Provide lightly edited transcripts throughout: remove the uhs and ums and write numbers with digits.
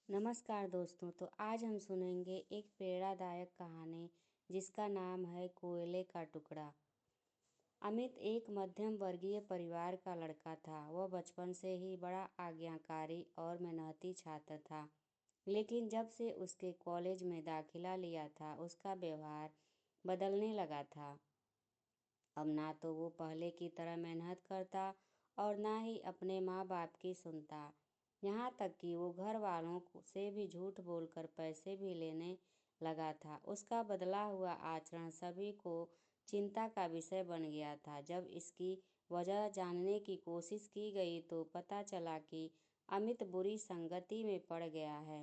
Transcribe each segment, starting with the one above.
नमस्कार दोस्तों। तो आज हम सुनेंगे एक प्रेरणादायक कहानी जिसका नाम है कोयले का टुकड़ा। अमित एक मध्यम वर्गीय परिवार का लड़का था। वह बचपन से ही बड़ा आज्ञाकारी और मेहनती छात्र था, लेकिन जब से उसके कॉलेज में दाखिला लिया था उसका व्यवहार बदलने लगा था। अब ना तो वो पहले की तरह मेहनत करता और ना ही अपने माँ बाप की सुनता। यहाँ तक कि वो घर वालों से भी झूठ बोलकर पैसे भी लेने लगा था। उसका बदला हुआ आचरण सभी को चिंता का विषय बन गया था। जब इसकी वजह जानने की कोशिश की गई तो पता चला कि अमित बुरी संगति में पड़ गया है।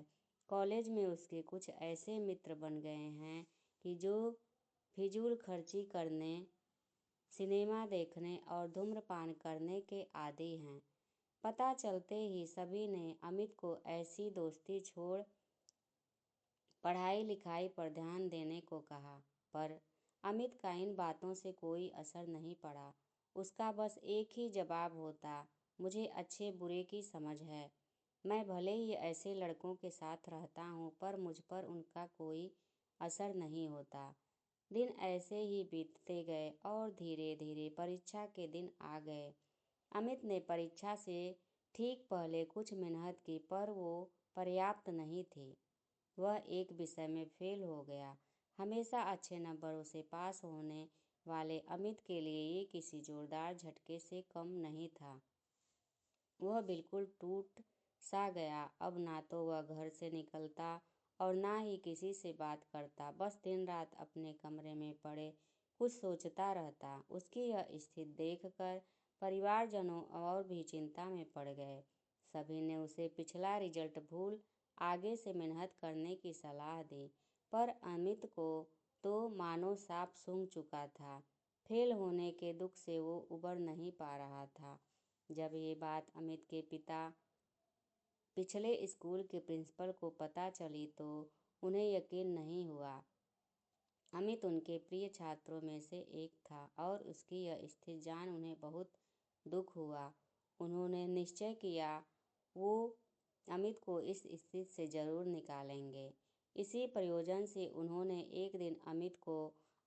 कॉलेज में उसके कुछ ऐसे मित्र बन गए हैं कि जो फिजूल खर्ची करने, सिनेमा देखने और धूम्रपान करने के आदी हैं। पता चलते ही सभी ने अमित को ऐसी दोस्ती छोड़ पढ़ाई लिखाई पर ध्यान देने को कहा, पर अमित का इन बातों से कोई असर नहीं पड़ा। उसका बस एक ही जवाब होता, मुझे अच्छे बुरे की समझ है। मैं भले ही ऐसे लड़कों के साथ रहता हूँ पर मुझ पर उनका कोई असर नहीं होता। दिन ऐसे ही बीतते गए और धीरे धीरे परीक्षा के दिन आ गए। अमित ने परीक्षा से ठीक पहले कुछ मेहनत की पर वो पर्याप्त नहीं थी। वह एक विषय में फेल हो गया। हमेशा अच्छे नंबरों से पास होने वाले अमित के लिए ये किसी जोरदार झटके से कम नहीं था। वह बिल्कुल टूट सा गया। अब ना तो वह घर से निकलता और ना ही किसी से बात करता। बस दिन रात अपने कमरे में पड़े कुछ सोचता रहता। उसकी यह स्थिति देखकर परिवारजनों और भी चिंता में पड़ गए। सभी ने उसे पिछला रिजल्ट भूल आगे से मेहनत करने की सलाह दी, पर अमित को तो मानो सांप सूंघ चुका था। फेल होने के दुख से वो उबर नहीं पा रहा था। जब ये बात अमित के पिता पिछले स्कूल के प्रिंसिपल को पता चली तो उन्हें यकीन नहीं हुआ। अमित उनके प्रिय छात्रों में से एक था और उसकी यह स्थिति जान उन्हें बहुत दुख हुआ। उन्होंने निश्चय किया वो अमित को इस स्थिति से जरूर निकालेंगे। इसी प्रयोजन से उन्होंने एक दिन अमित को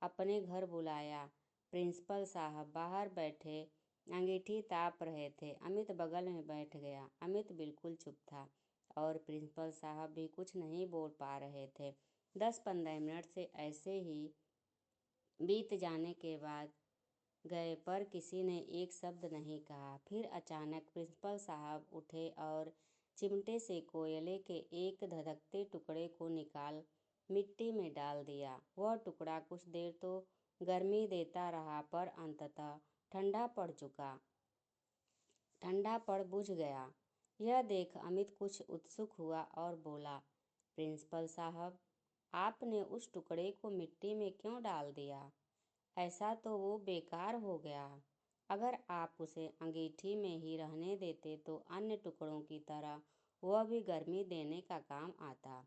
अपने घर बुलाया। प्रिंसिपल साहब बाहर बैठे अंगीठी ताप रहे थे। अमित बगल में बैठ गया। अमित बिल्कुल चुप था और प्रिंसिपल साहब भी कुछ नहीं बोल पा रहे थे। 10-15 मिनट से ऐसे ही बीत जाने के बाद गए पर किसी ने एक शब्द नहीं कहा। फिर अचानक प्रिंसिपल साहब उठे और चिमटे से कोयले के एक धधकते टुकड़े को निकाल मिट्टी में डाल दिया। वह टुकड़ा कुछ देर तो गर्मी देता रहा पर अंततः ठंडा पड़ बुझ गया। यह देख अमित कुछ उत्सुक हुआ और बोला, प्रिंसिपल साहब, आपने उस टुकड़े को मिट्टी में क्यों डाल दिया? ऐसा तो वो बेकार हो गया। अगर आप उसे अंगीठी में ही रहने देते तो अन्य टुकड़ों की तरह वह भी गर्मी देने का काम आता।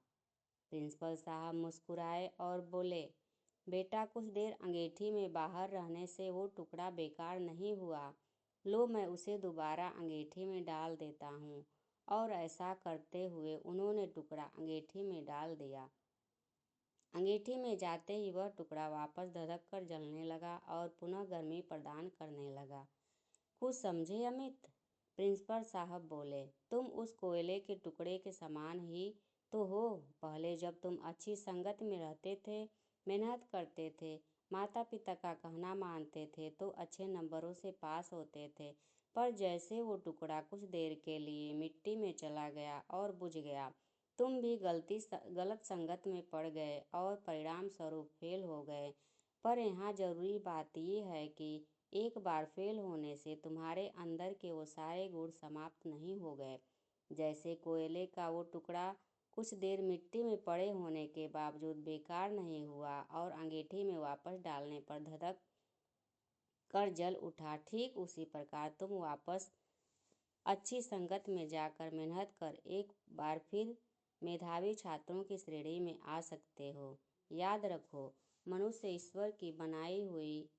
प्रिंसिपल साहब मुस्कुराए और बोले, बेटा, कुछ देर अंगीठी में बाहर रहने से वो टुकड़ा बेकार नहीं हुआ। लो, मैं उसे दोबारा अंगीठी में डाल देता हूँ। और ऐसा करते हुए उन्होंने टुकड़ा अंगीठी में डाल दिया। अंगीठी में जाते ही वह टुकड़ा वापस धधक कर जलने लगा और पुनः गर्मी प्रदान करने लगा। कुछ समझे अमित? प्रिंसिपल साहब बोले, तुम उस कोयले के टुकड़े के समान ही तो हो। पहले जब तुम अच्छी संगत में रहते थे, मेहनत करते थे, माता पिता का कहना मानते थे तो अच्छे नंबरों से पास होते थे। पर जैसे वो टुकड़ा कुछ देर के लिए मिट्टी में चला गया और बुझ गया, तुम भी गलत संगत में पड़ गए और परिणाम स्वरूप फेल हो गए। पर यहाँ जरूरी बात ये है कि एक बार फेल होने से तुम्हारे अंदर के वो सारे गुण समाप्त नहीं हो गए। जैसे कोयले का वो टुकड़ा कुछ देर मिट्टी में पड़े होने के बावजूद बेकार नहीं हुआ और अंगीठी में वापस डालने पर धधक कर जल उठा, ठीक उसी प्रकार तुम वापस अच्छी संगत में जाकर मेहनत कर एक बार फिर मेधावी छात्रों की श्रेणी में आ सकते हो। याद रखो, मनुष्य ईश्वर की बनाई हुई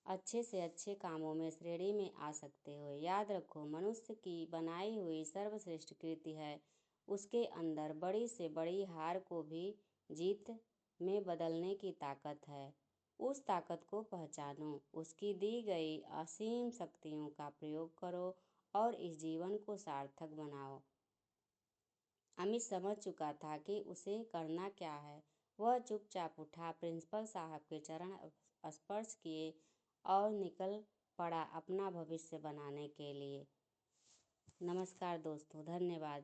अच्छे से अच्छे कामों में श्रेणी में आ सकते हो। याद रखो, मनुष्य की बनाई हुई सर्वश्रेष्ठ कृति है उसके अंदर बड़ी से बड़ी हार को भी जीत में बदलने की ताकत है। उस ताकत को पहचानो, उसकी दी गई असीम शक्तियों का प्रयोग करो और इस जीवन को सार्थक बनाओ। अमित समझ चुका था कि उसे करना क्या है। वह चुपचाप उठा, प्रिंसिपल साहब के चरण स्पर्श किए और निकल पड़ा अपना भविष्य बनाने के लिए। नमस्कार दोस्तों, धन्यवाद।